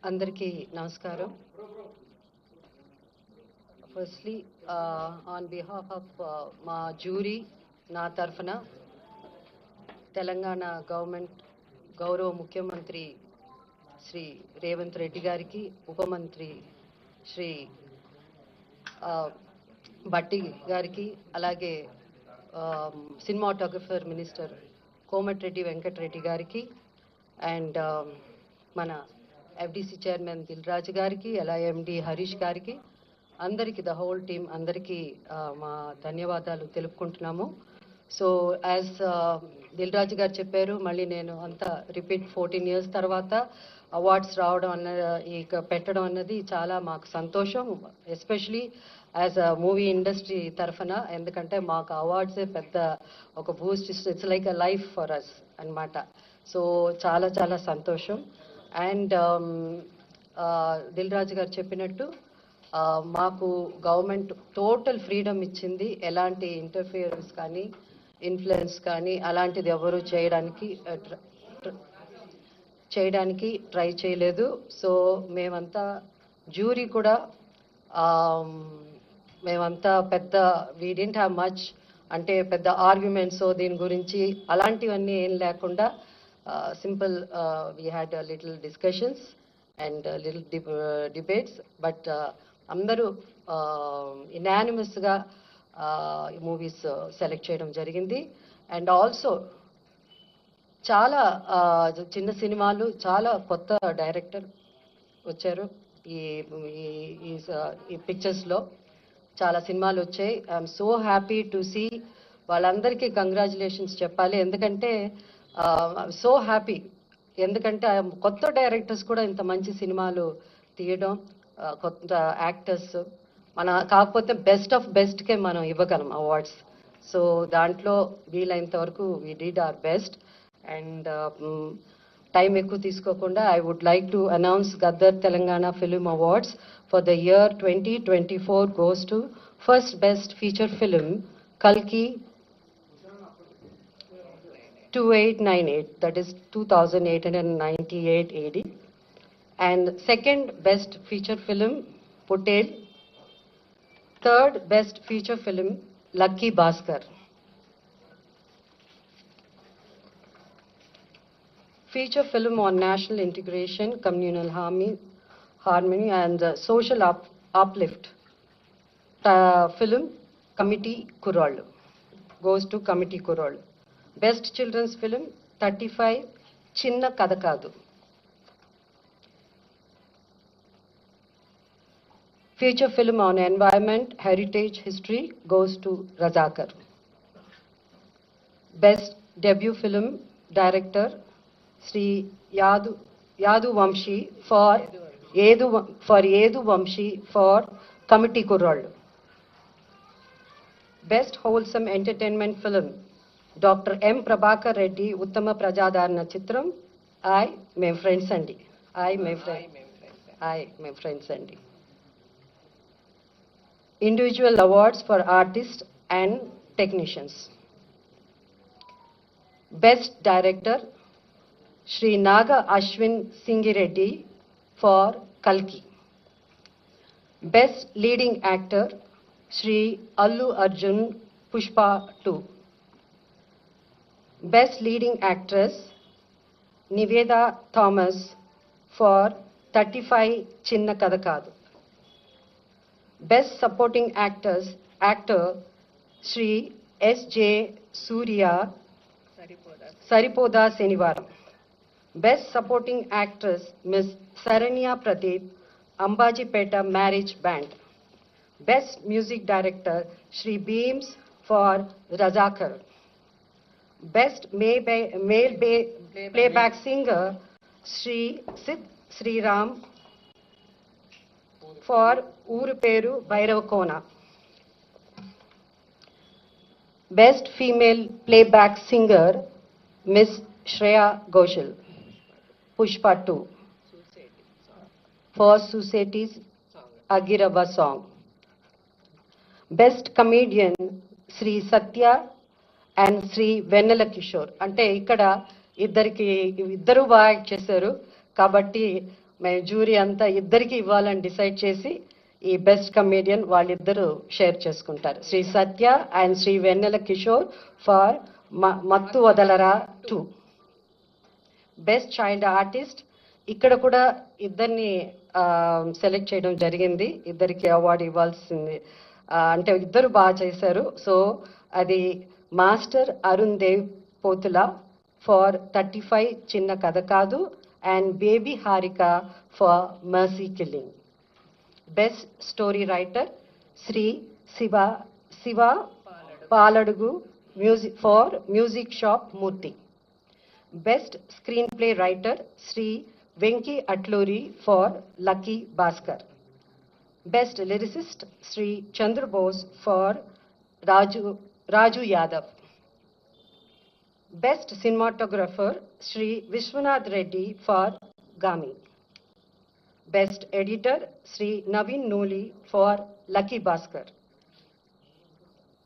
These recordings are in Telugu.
అందరికీ నమస్కారం. ఫస్ట్లీ ఆన్ బిహాఫ్ ఆఫ్ మా జ్యూరీ నా తరఫున తెలంగాణ గవర్నమెంట్ గౌరవ ముఖ్యమంత్రి శ్రీ రేవంత్ రెడ్డి గారికి, ఉపమంత్రి శ్రీ భట్టి గారికి, అలాగే సినిమాటోగ్రఫర్ మినిస్టర్ కోమటిరెడ్డి వెంకటరెడ్డి గారికి అండ్ మన ఎఫ్డిసి చైర్మన్ దిల్ రాజు గారికి, అలా ఎండి హరీష్ గారికి, అందరికీ ద హోల్ టీమ్ అందరికీ మా ధన్యవాదాలు తెలుపుకుంటున్నాము. సో యాజ్ దిల్ రాజు గారు చెప్పారు, మళ్ళీ నేను అంతా రిపీట్ 14 years తర్వాత అవార్డ్స్ రావడం ఇక పెట్టడం అన్నది చాలా మాకు సంతోషం, especially as a movie industry తరఫున. ఎందుకంటే మాకు అవార్డ్సే పెద్ద ఒక boost, it's like a life for us అన్నమాట. సో చాలా చాలా సంతోషం. అండ్ దిల్ రాజు గారు చెప్పినట్టు మాకు గవర్నమెంట్ టోటల్ ఫ్రీడమ్ ఇచ్చింది, ఎలాంటి ఇంటర్ఫియరెన్స్ కానీ ఇన్ఫ్లుయెన్స్ కానీ అలాంటిది ఎవరు చేయడానికి ట్రై చేయలేదు. సో మేమంతా జ్యూరీ కూడా మేమంతా పెద్ద వీ డింట్ హ్యావ్ మచ్, అంటే పెద్ద ఆర్గ్యుమెంట్స్ దీని గురించి అలాంటివన్నీ ఏం లేకుండా simple we had little discussions and little debates, but అందరూ ఇనానిమస్గా మూవీస్ సెలెక్ట్ చేయడం జరిగింది. అండ్ ఆల్సో చాలా చిన్న సినిమాలు, చాలా కొత్త డైరెక్టర్ వచ్చారు ఈ పిక్చర్స్లో. చాలా సినిమాలు వచ్చాయి. I'm so happy to see. వాళ్ళందరికీ కంగ్రాచులేషన్స్ చెప్పాలి, ఎందుకంటే సో హ్యాపీ. ఎందుకంటే కొత్త డైరెక్టర్స్ కూడా ఇంత మంచి సినిమాలు తీయడం, కొత్త యాక్టర్స్ కాకపోతే బెస్ట్ ఆఫ్ బెస్ట్కే మనం ఇవ్వగలం అవార్డ్స్. సో దాంట్లో వీలైనంత వరకు we did our best. And time ఎక్కువ తీసుకోకుండా I would like to announce Gaddar Telangana film awards for the year 2024 goes to first best feature film Kalki 2898, that is 2898 AD, and second best feature film Potel, third best feature film Lucky Bhaskar. Feature film on national integration, communal harmony and social uplift. Film Committee Kurallu goes to Committee Kurallu. Best children's film 35 Chinna Kadakadu. Feature film on environment, heritage, history goes to Razakar. Best debut film director Sri Yadu Vamshi for Yedu Vamshi for Committee Kurallu. Best wholesome entertainment film Dr. M. Prabhakar Reddy Uttama Prajadarana Chitram I Mem Friends Andi. Mem Friends Andi. Individual awards for artists and technicians. Best director Shri Naga Ashwin Singireddy for Kalki. Best leading actor Shri Allu Arjun Pushpa 2. Best leading actress Niveda Thomas for 35 Chinna Kadakadu. Best supporting actor Shri S.J. Surya Saripoda Senivaram. Best supporting actress Ms. Saranya Pradeep Ambajipeta Marriage Band. Best music director Shri Beams for Razakar. Best male playback singer Shri Sid Sriram for Uru Peru Bairavakona. Best female playback singer Miss Shreya Ghoshal, Pushpa 2 for Suseti's Agirava song. Best comedian Sri Satya and Sri Vennela Kishore. అంటే ఇక్కడ ఇద్దరు బాగా యాక్ట్ చేశారు కాబట్టి మేము జ్యూరీ అంతా ఇద్దరికి ఇవ్వాలని డిసైడ్ చేసి ఈ బెస్ట్ కమేడియన్ వాళ్ళిద్దరూ షేర్ చేసుకుంటారు. Shri Satya and Shri Vennela Kishore for Mathu Vadalara 2. Best child artist ఇక్కడ కూడా ఇద్దరిని సెలెక్ట్ చేయడం జరిగింది. ఇద్దరికి అవార్డు ఇవ్వాల్సింది. అంటే ఇద్దరు బాగా చేశారు. సో అది master Arun Dev Pothula for 35 Chinna Katha Kaadu and baby Harika for mercy killing. Best story writer Shri Shiva Paladugu music for music shop Murthy. Best screenplay writer Shri Venky Atluri for lucky Bhaskar. Best lyricist Shri Chandrabose for Raju Yadav. Best cinematographer Shri Vishwanath Reddy for Gaami. Best editor Shri Naveen Nooli for lucky Bhaskar.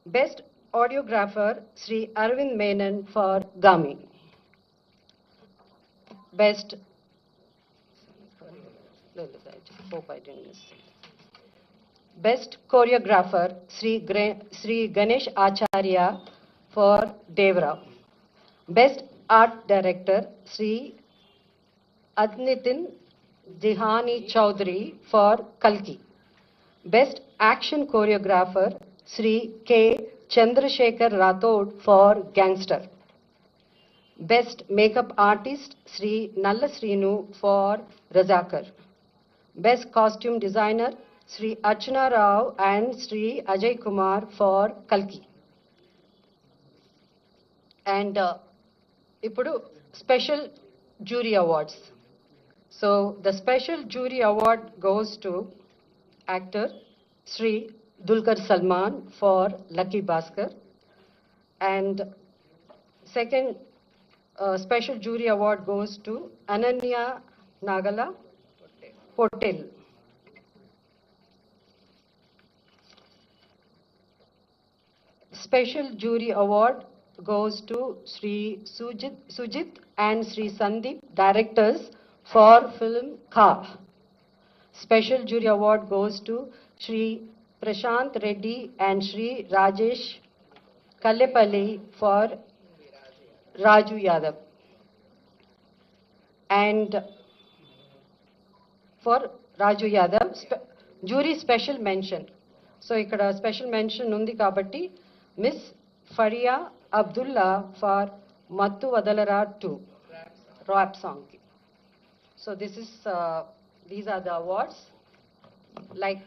Best audiographer Shri Aravind Menon for Gaami. Best Best choreographer Sri Ganesh Acharya for Devra. Best art director Sri Adnitin Dihani Chaudhary for Kalki. Best action choreographer Sri K Chandrasekhar Rathod for Gangster. Best makeup artist Sri Nalla Srinu for Razakar. Best costume designer Sri Archana Rao and Sri Ajay Kumar for Kalki. And ipudu special jury awards. So the special jury award goes to actor Sri Dulquer Salman for Lucky Bhaskar, and second special jury award goes to Ananya Nagala Potel. Special jury award goes to Sri Sujit and Sri Sandeep, directors for film Kha. Special jury award goes to Sri Prashant Reddy and Sri Rajesh Kallepalli for Raju Yadav. And for Raju Yadav, jury special mention. So ikkada special mention undi kabatti Miss Faria Abdullah for Mattu Vadalara 2 rap song. So this is these are the awards. Like